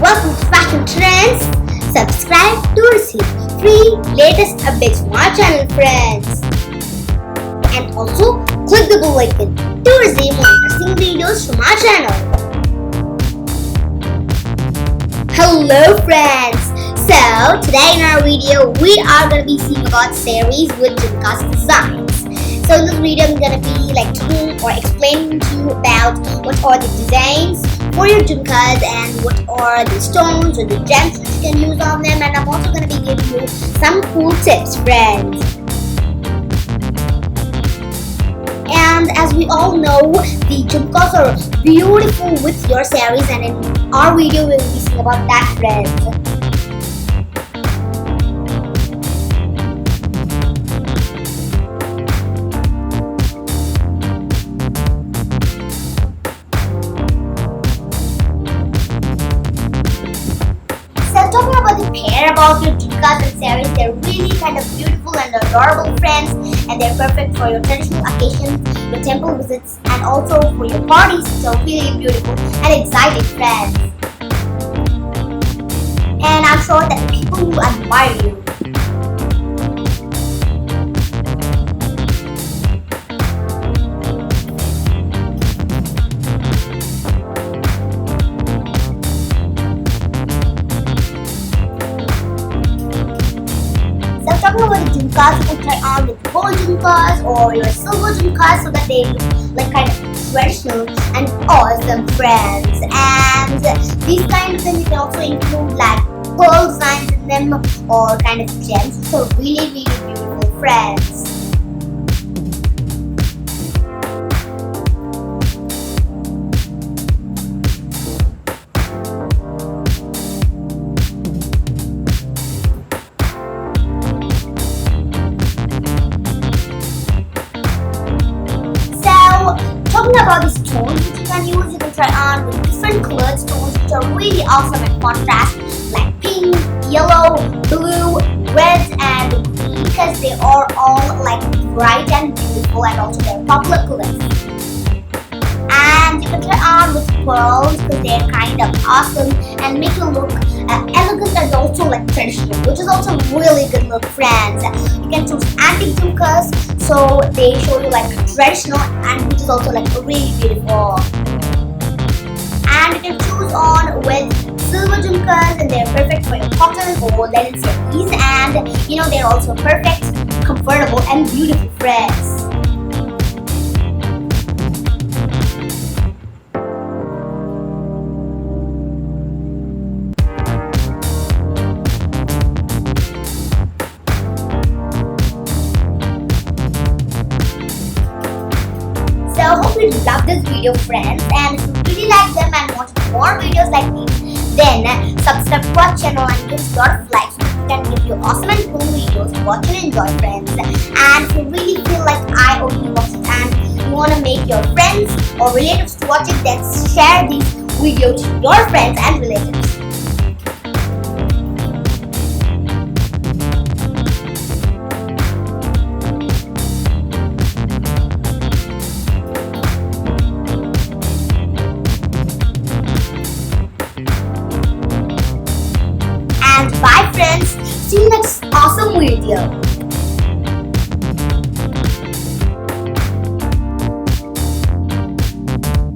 welcome to Fashion Trends. Subscribe to receive free latest updates from our channel, friends. And also click the bell icon to receive more interesting videos from our channel. Hello friends! So today in our video we are going to be seeing about sarees with jhumkas designs. So in this video I'm going to be telling or explaining to you about what are the designs for your jhumkas and what are the stones or the gems that you can use on them, and I'm also going to be giving you some cool tips, friends. And as we all know, the jhumkas are beautiful with your sarees, and in our video we will be seeing about that, friends. Talking about the pair about your jhumkas and sarees, they're really kind of beautiful and adorable, friends, and they're perfect for your traditional occasions, your temple visits, and also for your parties. So really beautiful and exciting, friends. And I'm sure that the people who admire you, talking about the jhumkas, you can try on with gold jhumkas or your silver jhumkas so that they look kind of traditional and awesome, friends. And these kind of things you can also include pearl designs in them or kind of gems, which are really beautiful, friends. Talking about the stones which you can use, you can try on with different colored stones which are really awesome in contrast, like pink, yellow, blue, red, and green, because they are all bright and beautiful, and also they're popular colors. And you can try on with pearls because they're kind of awesome and make you look elegant and also traditional, which is also really good look, friends. You can choose antique jhumkas, so they show you traditional, and which is also really beautiful. And you can choose on with silver jhumkas, and they're perfect for your cotton or linen sarees, and they're also perfect, comfortable, and beautiful, friends. So I hope you love this video, friends, and if you really like them and want more videos like these, then subscribe to our channel and give us a lot of likes so we can give you awesome and cool videos to watch and enjoy, friends. And if you really feel like I only watch it and you want to make your friends or relatives to watch it, then share this video to your friends and relatives. And bye, friends. See you next awesome video.